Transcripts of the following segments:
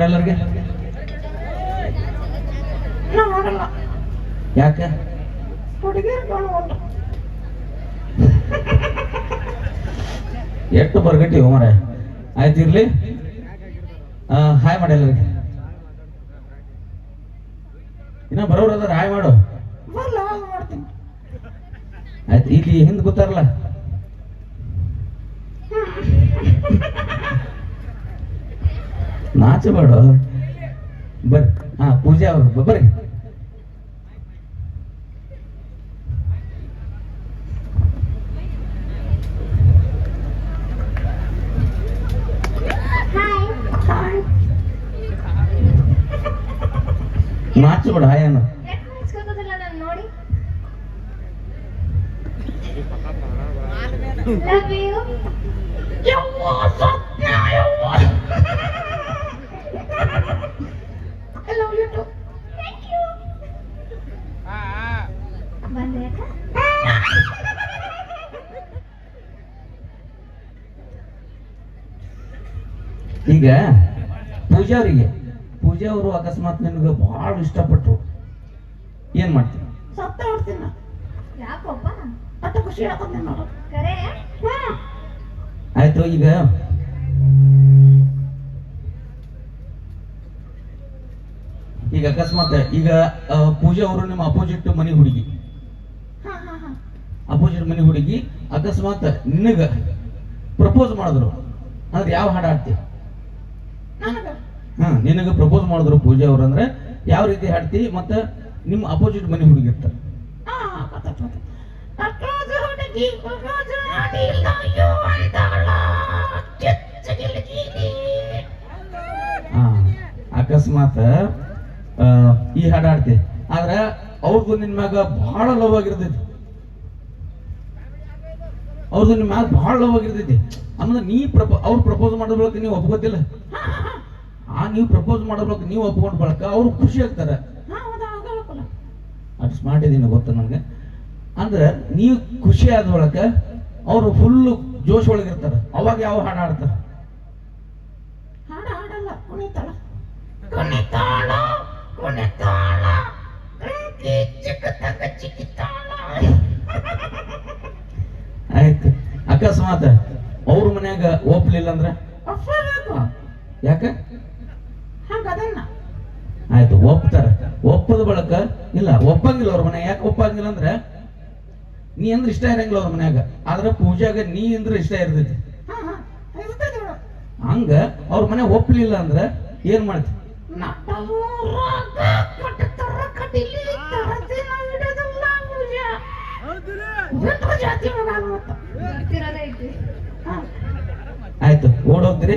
ಎಲ್ಲರಿಗೆ ಯಾಕೆ ಎಷ್ಟು ಬರ್ಗಟ್ಟಿ ಮರ ಆಯ್ತು ಇರ್ಲಿ ಹಾಯ್ ಮಾಡಿ ಎಲ್ಲರಿಗೆ ಇನ್ನ ಬರೋರು ಅದಾರ ಹಾಯ್ ಮಾಡು ಆಯ್ತು ಇಲ್ಲಿ ಹಿಂದ್ ಗೊತ್ತಾರಲ್ಲ ನಾಚಬೇಡ ಬರ್ರಿ ಪೂಜಾ ಅವರು ಬರ್ರಿ ನಾಚಬೇಡ ಹಾಯನ್ನ ಈಗ ಪೂಜಾ ಅವರು ಅಕಸ್ಮಾತ್ ನಿನ್ಗೆ ಬಹಳ ಇಷ್ಟಪಟ್ರು ಏನ್ ಮಾಡ್ತೀನಿ ಸತ್ತ ಹೊಡ್ತೀನಿ ಯಾಕಪ್ಪ ಅಟ್ಟ ಖುಷಿ ಆಗ್ತದೆ ನೋಡು ಆಯ್ತು ಈಗ ಅಕಸ್ಮಾತ್ ಈಗ ಪೂಜಾ ಅವರು ನಿಮ್ಮ ಅಪೋಸಿಟ್ ಮನೆ ಹುಡುಗಿ ಅಕಸ್ಮಾತ್ ನಿನಗ ಪ್ರಪೋಸ್ ಮಾಡಿದ್ರು ಅಂದ್ರೆ ಯಾವ ಹಾಡು ಹಾಡ್ತಿ ನಿನಗ ಪ್ರಪೋಸ್ ಮಾಡಿದ್ರು ಪೂಜಾ ಅವ್ರು ಅಂದ್ರೆ ಯಾವ ರೀತಿ ಹಾಡ್ತಿ ಮತ್ತ ನಿಮ್ಮ ಅಪೋಸಿಟ್ ಮನೆ ಹುಡುಗಿ ಇರ್ತಾರೆ ಅಕಸ್ಮಾತ್ ಈ ಹಾಡು ಹಾಡ್ತಿ ಆದ್ರ ಅವ್ರದ್ದು ನಿನ್ ಮ್ಯಾಗ ಬಹಳ ಲವ್ ಆಗಿರ್ತೈತಿ ಆಮೇಲೆ ಅವ್ರು ಪ್ರಪೋಸ್ ಮಾಡೋ ಬಳಕ ನೀವು ಒಪ್ಕೋತಿಲ್ಲ ನೀವು ಪ್ರಪೋಸ್ ಮಾಡೋ ಬಳಕ ನೀವು ಒಪ್ಕೊಂಡ್ ಬಳಕ ಅವ್ರು ಖುಷಿ ಆಗ್ತಾರೆ ಅಷ್ಟು ಸ್ಮಾರ್ಟ್ ಇದೀನಿ ಗೊತ್ತ ನನಗೆ ಅಂದ್ರೆ ನೀವು ಖುಷಿ ಆದ ಬಳಕ ಅವರು ಫುಲ್ ಜೋಶ್ ಒಳಗಿರ್ತಾರ ಅವಾಗ ಯಾವ ಹಾಡು ಹಾಡ್ತಾರ ಆಯ್ತು ಅಕಸ್ಮಾತ್ ಅವ್ರ ಮನ್ಯಾಗ ಒಪ್ಲಿಲ್ಲ ಅಂದ್ರ ಯಾಕ ಆಯ್ತು ಒಪ್ತಾರ ಒಪ್ಪದ ಬಳಕ ಇಲ್ಲ ಒಪ್ಪಂಗಿಲ್ಲ ಅವ್ರ ಮನೆ ಯಾಕೆ ಒಪ್ಪಂಗಿಲ್ಲ ಅಂದ್ರೆ ನೀ ಅಂದ್ರೆ ಇಷ್ಟ ಇರಂಗಿಲ್ಲ ಅವ್ರ ಮನ್ಯಾಗ ಆದ್ರ ಪೂಜಾಗ ನೀ ಅಂದ್ರೆ ಇಷ್ಟ ಇರ್ತೈತಿ ಹಂಗ ಅವ್ರ ಮನೆ ಒಪ್ಲಿಲ್ಲ ಅಂದ್ರ ಏನ್ ಮಾಡ್ತಿ ಆಯ್ತು ಓಡೋಗ್ತೀರಿ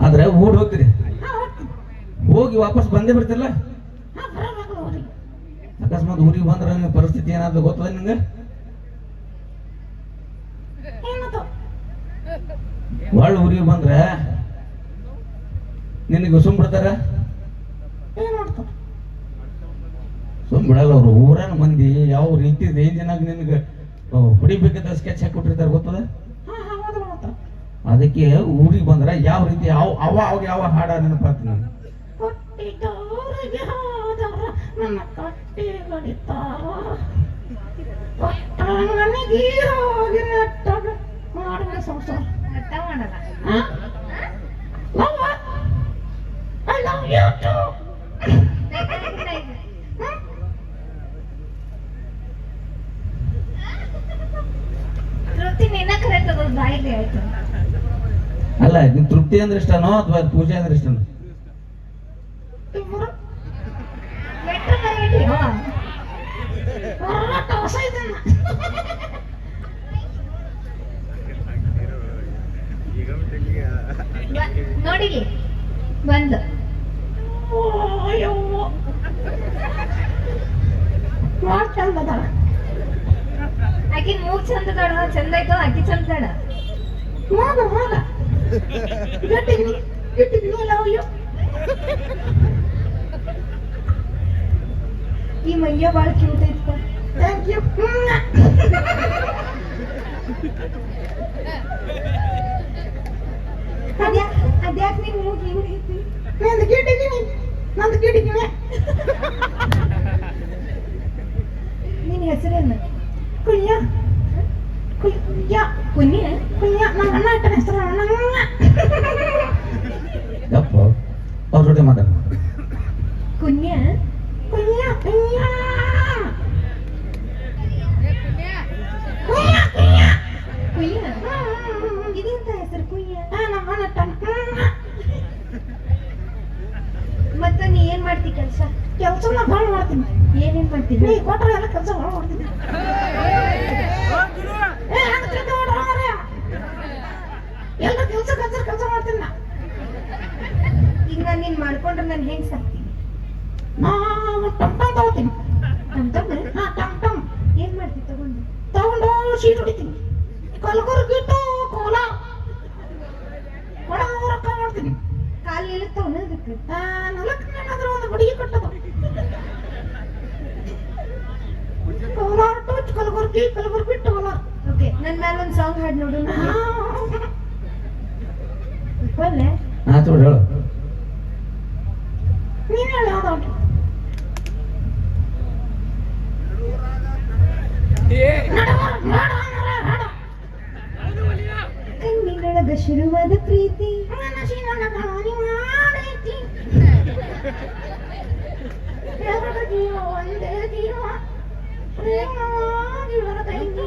ಆದ್ರೆ ಓಡ್ ಹೋಗ್ತೀರಿ ಹೋಗಿ ವಾಪಸ್ ಬಂದೇ ಬಿಡ್ತಿರಲ್ಲ ಅಕಸ್ಮಾತ್ ಊರಿಗೆ ಬಂದ್ರ ಪರಿಸ್ಥಿತಿ ಏನಾದ್ರು ಗೊತ್ತದ ನಿಂಗ ಒಳ್ಳೆ ಊರಿಗೆ ಬಂದ್ರ ನಿನಗೆ ಸುಮ್ ಬಿಡ್ತಾರ ಸುಮ್ ಬಿಡಲ್ಲ ಅವ್ರು ಊರನ ಮಂದಿ ಯಾವ ರೀತಿ ರೇಂಜಿನಾಗ ನಿನಗೆ ಹೊಡಿಬೇಕಂತ ಸ್ಕೆಚ್ ಹಾಕೊಟ್ಟಿರ್ತಾರ ಗೊತ್ತದ ಅದಕ್ಕೆ ಊರಿಗೆ ಬಂದ್ರ ಯಾವ ರೀತಿ ಅವಾಗ ಯಾವ ಹಾಡ ನೆನಪಾತ ನಾನು ಅಲ್ಲ ನಿನ್ ತೃಪ್ತಿ ಅಂದ್ರೆ ಇಷ್ಟನೋ ಅಥವಾ ಪೂಜೆ ಅಂದ್ರೆ ಇಷ್ಟನೋ ನೋಡಿ ಬಂದು ಚಂದ ಆಕಿ ಮೂಗ್ ಚಂದ ಚಂದ ಆಯ್ತು ಆಕಿ ಚಂದ ಈ ಮಯ್ಯ ಬಾಳ ಕ್ಯೂಟ್ ಐತ್ಪ ಥ್ಯಾಂಕ್ ಯು ಅದ್ಯಾಕ್ ನೀನ್ ಮೂಗ್ ಹಿಂಗ್ ಐತಿ? ನಂದು ಕಿಟಿಕಿನಿ ನಿನ್ ಹೆಸರೇನು? ಕುಯ್ಯ ಕುಯ್ಯ ಕುನ್ನಿ? ಕುಯ್ಯ ನಮ್ಮ ಅಣ್ಣ ಇಟ್ಟನ ಹೆಸರು ನಂಗ ಯಪ್ಪ ಅವ್ರ ಜೊತೆ ಮಾತಾಡ. ಕುನ್ಯ? ಕುಯ್ಯ ಕುಯ್ಯ ಕುಯ್ಯ? ಇದೆಂತ ಹೆಸರು ಕುಯ್ಯ? ನಮ್ಮ ಅಣ್ಣ ಇಟ್ಟನ. ಮತ್ತ ನೀ ಏನ್ ಮಾಡ್ತಿ ಕೆಲ್ಸ? ಕೆಲಸನ ಭಾಳ ಮಾಡ್ತೀನಿ. ಏನೇನ್ ಮಾಡ್ತೀನಿ? ನೀ ಕೊಟ್ರೆ ಎಲ್ಲ ಕೆಲಸ ಭಾಳ ಮಾಡ್ತೀನಿ. ಹಂಗ ತಿಳ್ಕೊಂಡ್ರ ಎಲ್ಲ ಕೆಲಸ ಮಾಡ್ತೀನಿ ನಾ. ಈಗ ನಾನು ನೀನ್ ಮಾಡ್ಕೊಂಡ್ರೆ ನಾನು ಹೆಂಗ್ ಸಾಕ್ತೀನಿ? ನಾನು ಟಮ್ ಟಮ್ ತಗೋತೀನಿ. ಟಮ್ ಟಮ್ ಏನ್ ಮಾಡ್ತಿ ತಗೊಂಡು? ಶೀಟ್ ಹೊಡಿತೀನಿ. ಕಲಬುರ್ಗಿ ಟು ಕೋಲಾರ ರೊಕ್ಕ ಮಾಡ್ತೀನಿ. ಕಾಲ್ ನಿಲ್ಲುತ್ತಾವನ ಅದಕ್ಕೆ? ನಾಲ್ಕನೇನಾದ್ರೂ ಒಂದು ಬಡಿಗೆ ಕಟ್ಟದು. Kolar to Kalaburagi to Kolar. Okay, ನನ್ ಮೇಲೆ ಒಂದ್ ಸಾಂಗ್ ಹಾಡ್ ನೋಡು. ಕೊಲ್ಲೆ ಆತು ಬಿಡು, ಹೇಳು. ನೀನ್ ಹೇಳಿ ಯಾವ್ದು ಕಣ್ಣಿನೊಳಗ ಶುರುವಾದ ಪ್ರೀತಿ ಎರಡು ಜೀವ ಒಂದೇ ಜೀವ ಪ್ರೇಮವಾಗಿ ಹೊರತೈತಿ.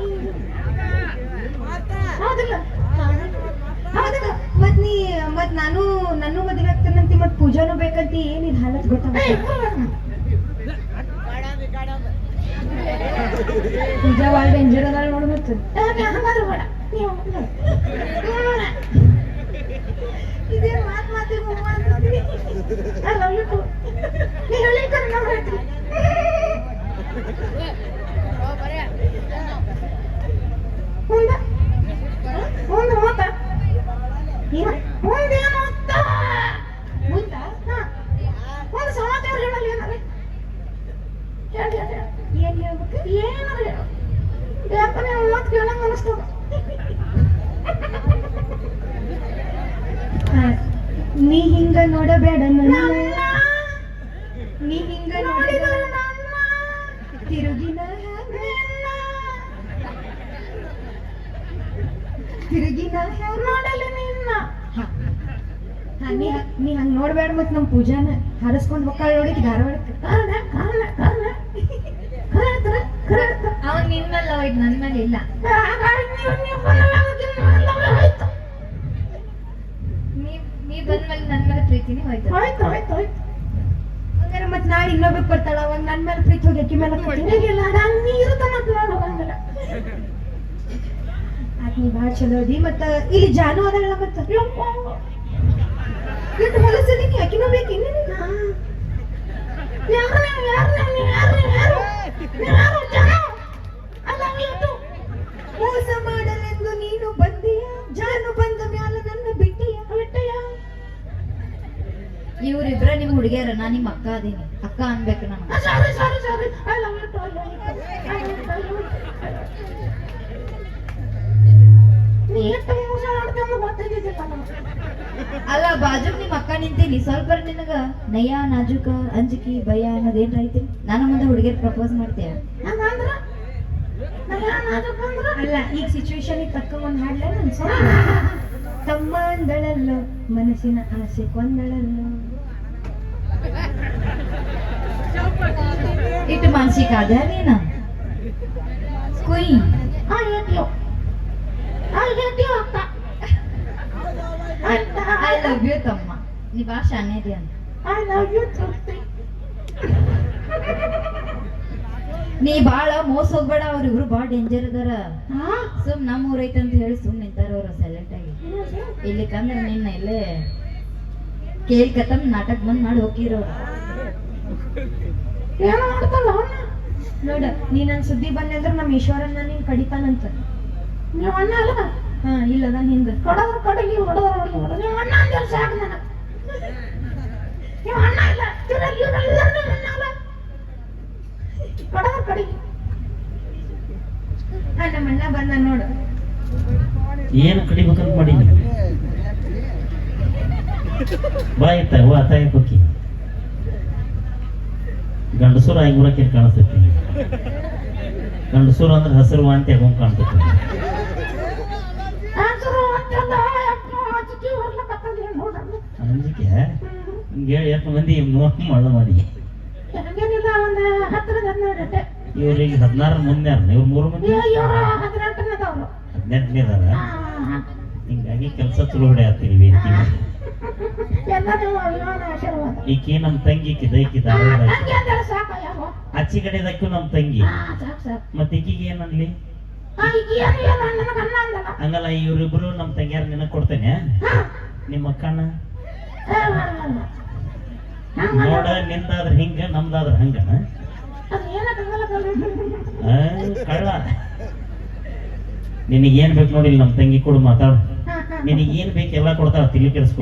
ಹೌದಿಲ್ಲ ಹೌದಿಲ್ಲ. ಮತ್ ನಾನು ಮದುವೆ ಆಗ್ತಾನಂತಿ, ಮತ್ ಪೂಜಾನು ಬೇಕಂತಿ. ಏನಿದ್ ಹಾಲತ್ ಗೊತ್ತಾಗ? ಪೂಜಾ ಭಾಳ ಡೇಂಜರ್ ಅದ ನೋಡು. ಮತ್ತ ಹಂಗಾದ್ರೆ ಬೇಡ ನೀವು ಇದೇ ಮಾತಿಗೆ I love you too. ನೀ ಹೇಳಿಕರೆ ನಾವು ಹೇಳ್ತೀವಿ. ಮುಂದೆ ಮಾತ ಮುಂದೇನು ಅಂತ ಒಂದು ಸಮಾಚಾರ ಹೇಳಲ್ಲ. ಏನಾರೆ ಹೇಳಿ ಏನ್ ಹೇಳ್ಬೇಕು? ಏನಾರ ಹೇಳು. ಯಾಕಂದ್ರೆ ಮಾತು ಕೇಳಂಗ ಅನಿಸ್ತದ. ನೀ ಹಿಂಗ ನೋಡಬೇಡ ನನ್ನ, ನೀ ಹಿಂಗ ನೋಡಿದ ತಿರುಗಿನ ನೋಡಲಿ ನಿನ್ನ. ನೀ ಹಂಗ ನೋಡ್ಬೇಡ. ಮತ್ ನಮ್ ಪೂಜಾನ ಹರಸ್ಕೊಂಡ್ ಮಕ್ಕಳ ನೋಡಿದ್ ಧಾರವಾಡಕ್ಕೆ. ಅವನ್ ನಿನ್ನಲ್ಲ ಹೋಯ್ತು, ನನ್ ಮೇಲೆ ಇಲ್ಲ. ನೀ ಬಂದ್ಮೇಲೆ ನನ್ ಮೇಲೆ ಪ್ರೀತಿನೇ ಹೋಯ್ತು. ಹಂಗಾರೆ ಮತ್ ನಾಳೆ ಇನ್ನೊಬ್ಬಕ್ ಬರ್ತಾಳ, ಅವಾಗ ನನ್ ಮೇಲೆ ಪ್ರೀತಿ ಹೋಗಿ ಅಕ್ಕಿ ಮೇಲೆ ಆತ್ ನೀ ಭಾಳ ಚಲೋ ಅದಿ. ಮತ್ತ ಇಲ್ಲಿ ಜಾನು ಅದಲ್ಲ. ಮತ್ತ ಎಷ್ಟು ಹೊಲಸದಿ ನೀ, ಅಕ್ಕಿನೂ ಬೇಕು. ಮೋಸ ಮಾಡಲೆಂದು ನೀನು ಬಂದೀಯ, ಜಾನು ಬಂದ ಮ್ಯಾಲ ನನ್ನ ಬಿಟ್ಟಿಯ. ಇವ್ರಿಬ್ರ ನಿಮ್ ಹುಡುಗಿಯರ, ನಾ ನಿಮ್ ಅಕ್ಕ ಅದೀನಿ. ಅಕ್ಕ ಅನ್ಬೇಕು ನಾನು. ಅಲ್ಲ, ಬಾಜುಕ್ ನಿಮ್ ಅಕ್ಕ ನಿಂತೀನಿ. ಸ್ವಲ್ಪ ನಿನಗ ನಯ, ನಾಜುಕ, ಅಂಜಿಕಿ, ಭಯ ಅನ್ನೋದೇನ್ ಐತಿ? ನನ್ನ ಮುಂದೆ ಹುಡುಗಿಯರ್ ಪ್ರಪೋಸ್ ಮಾಡ್ತೀಯ? ಅಲ್ಲ, ಈಗ ಸಿಚುವೇಶನ್ ತಕ್ಕ ಒಂದ್ ಹಾಡ್ಲ ನನ್ ತಮ್ಮ ಅಂದಳಲ್ಲೋ, ಮನಸ್ಸಿನ ಆಸೆ ಕೊಂದಳಲ್ಲೋ. ಇಟ್ಟು ಮಾನಸಿಕ ಅದ ನೀನ ಕುಯ್. ಐ ಲವ್ ಯು ತಮ್ಮ. ನೀ ಬಾ ಶಾನೆ ಅದಿ ಅಂತ. ನೀ ಬಾಳ ಮೋಸ ಹೋಗ್ಬೇಡ. ಅವ್ರಿಬ್ರು ಬಾಳ ಡೇಂಜರ್ ಅದಾರ. ಸುಮ್ ನಮ್ಮ ಊರ್ ಐತೆ ಅಂತ ಹೇಳಿ ಸುಮ್ ನಿಂತಾರ ಅವ್ರು ಸೈಲೆಂಟ್ ಆಗಿ. ಇಲ್ಲಿ ಕಂದ್ರೆ ನಿನ್ನ ಇಲ್ಲೇ ಕೇಳ್ಕತ್ತಮ್ ನಾಟಕ ಬಂದ್ ಮಾಡಿ ಹೋಗಿರೋರು. ನೋಡ, ನೀ ನನ್ ಸುದ್ದಿ ಬಂದೆ ಅಂದ್ರೆ ನಮ್ಮ ಈಶ್ವರನ್ನ ನೀನ್ ಕಡಿತಾನಂತ. ನೀವು ಅಣ್ಣ ಅಲ್ಲ? ಹಾ, ಇಲ್ಲದ ಹಿಂದ ಹೊಡೆದ್ರ ಕಡೆಗೆ ಹೊಡೆದ್ರ ನೀವು ಅಣ್ಣ ಅಂದ್ರೆ ಸಾಕು ನನಗೆ. ನೀವು ಅಣ್ಣ ಇಲ್ಲ ಇವರೆಲ್ಲರೂ ಅಣ್ಣ ಅಲ್ಲ. ಹೊಡೆದ್ರ ಕಡೆಗೆ ನಮ್ಮ ಅಣ್ಣ ಬಂದ ನೋಡು. ಏನು ಕಡಿಬೇಕಂತ ಮಾಡೀನಿ ಬಾಯ್ತ ತಾಯಿ ಪಕ್ಕಿ ಗಂಡಸೂರು ಐಗುರಕ್ಕೆ ಕಾಣಿಸ್ತೈತಿ ಗಂಡಸೂರು ಅಂದ್ರೆ ಹಸಿರು ವಾಂತಿ ಆಗೋಂಗ್ ಕಾಣ್ತೈತಿ ಅಂಜಿಕೆ ಹಿಂಗೆ ಹೇಳಿ ಎಷ್ಟು ಮಂದಿ ಮಳ್ಳ ಮಾಡಿ ಹಂಗೇನಿಲ್ಲ ಒಂದು 10-12 ಇವ್ರಿಗೆ 16 ಮುಂದೆ ಇವ್ರು 3 ಮಂದಿ ಇವರು 18 18ನೇ ಅದಾರ ಹಿಂಗಾಗಿ ಕೆಲಸ ಚಲೋ ಹೊಡೆಯತ್ತೀವಿ ವೇದಿಕೆ ಎಲ್ಲ ನೀವು ಅಭಿಮಾನ ಆಶೀರ್ವಾದ ಈಕಿ ನಮ್ಮ ತಂಗಿ ದೈಕಿ ಧಾರವಾಡ ಹಂಗೆ ಅಂದ್ರೆ ಸಾಕು ಯಾರು ಆಚಿ ಕಡೆದಕ್ಕೂ ನಮ್ಮ ತಂಗಿ ಸಾಕು ಸಾಕು ಮತ್ತೆ ಈಕಿಗೆ ಏನನ್ಲಿ ಈಗ ಏನು ಏನು ನನಗೆ ಅನ್ನ ಅಂದಲ್ಲ ಹಂಗಲ್ಲ ಇವ್ರಿಬ್ರು ನಮ್ಮ ತಂಗಿಯಾರ ನಿನಗೆ ಕೊಡ್ತೇನೆ ನಿಮ್ಮ ಅಕ್ಕನ ನೋಡ ನಿಂದಾದ್ರ ಹಿಂಗ ನಮ್ದಾದ್ರ ಹಂಗನ ಅದು ಏನಕ್ಕಲ್ಲ ಕಳ್ಳ ನಿನಗೆ ಏನ್ ಬೇಕು ನೋಡಿ ನಮ್ಮ ತಂಗಿ ಕೂಡ ಮಾತಾಡ ನಿನಗೆ ಏನ್ ಬೇಕು ಎಲ್ಲ ಕೊಡ್ತಾಳ ತಿಳಿ ಕೆಡಿಸ್ಕೊ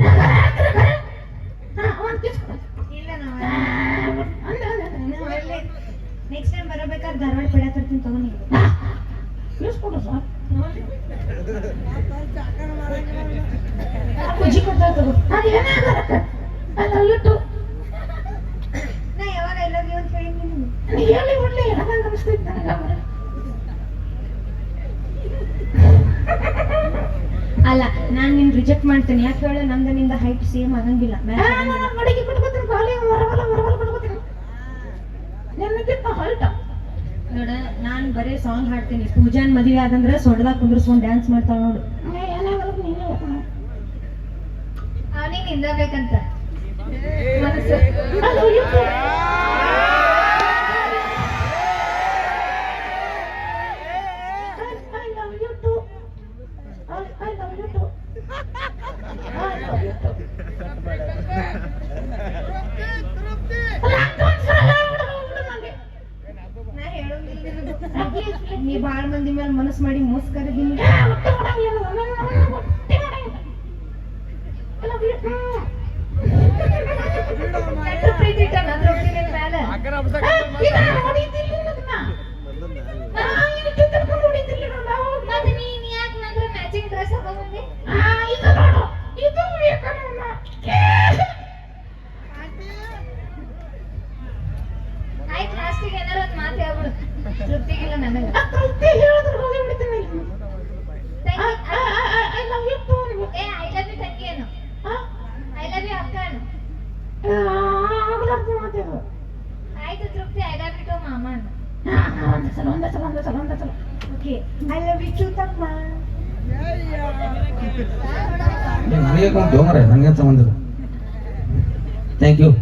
ನೆಕ್ಸ್ಟ್ ಟೈಮ್ ಬರಬೇಕಾದ್ರೆ ಧಾರವಾಡ ಪೇಡ ತರ್ತೀನಿ ತಗೊಂಡಿ ಇಸ್ಕೊಡು ಸರ್ ಅಜ್ಜಿ ಕೊಡ್ತಾ ತಗೋ ಅದು ಏನೇ ಆಗಲ್ಲ ಅಲ್ಲ ಇಟ್ಟು ನಾ ಯಾವಾಗ ಐ ಲವ್ ಯು ಅಂತ ಹೇಳಿದ್ದೀನಿ ನೀ ಹೇಳಿ ಬಿಡ್ಲಿ ಹಂಗಂಗೆ ಅನಿಸ್ತೈತೆ ನನಗೆ ಅಲ್ಲ ನಾನು ನಿನ್ ರಿಜೆಕ್ಟ್ ಮಾಡ್ತೇನೆ ಯಾಕೆ ಹೇಳು ನಮ್ದು ನಿಂದ ಹೈಟ್ ಸೇಮ್ ಆಗಂಗಿಲ್ಲ ಮಡಿಗೆ ಕೊಟ್ಕೋತೀನಿ ಖಾಲಿ ಹೊರಗಲ್ಲ ಕೊಟ್ಕೋತೀನಿ ನಿನ್ನಕ್ಕಿಂತ ಹೈಟ್ ನೋಡ ನಾನು ಬರೀ ಸಾಂಗ್ ಹಾಡ್ತೀನಿ ಪೂಜಾನ್ ಮದುವೆ ಆದಂದ್ರೆ ಸೊಂಡದಾಗ ಕುಂದ್ರಿಸ್ಕೊಂಡು ಡ್ಯಾನ್ಸ್ ಮಾಡ್ತಾಳ ನೋಡು ಏನಾಗಲ್ಲ ನೀನೇ ಅವನಿಗೆ ನಿಂದಬೇಕಂತ ಮನಸ್ಸು ಅದು ಇಟ್ಟು I love you too. I love you too. I love you too. ನಾ ಹೇಳೋದಿಲ್ಲ ನೀ ಬಾಳ ಮಂದಿ ಮೇಲೆ ಮನಸ್ಸು ಮಾಡಿ ಮೋಸ ಕರೆದೀನಿ ಪ್ರೀತಿ ಇಟ್ಟ ನಂದ್ರ ಹೋಗ್ತೀನಿ ಮೇಲೆ ಮತ್ತೆ ನೀನ್ ಯಾಕೆ ನಂದ್ರ ಮ್ಯಾಚಿಂಗ್ ಡ್ರೆಸ್ ಹಾಕೊಂಡ್ಬಂದಿ ಆಯ್ತು ಲಾಸ್ಟಿಗೆ ಏನಾರ ಒಂದು ಮಾತು ಹೇಳ್ಬಿಡು ತೃಪ್ತಿಗಿಲ್ಲ ನನಗೆ ಐ ಲವ್ ಯು ತಂಗಿ ಏನು ಐ ಲವ್ ಯು ಅಕ್ಕ ಅನ್ನು ಆಯ್ತು Tripti I love you too ಮಾಮ okay I love you too ತಮ್ಮ ನನಗೆ ಕೊಂಡ್ ನನಗೇನು ಸಂಬಂಧ ಇಲ್ಲ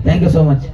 ಥ್ಯಾಂಕ್ ಯು ಸೋ ಮಚ್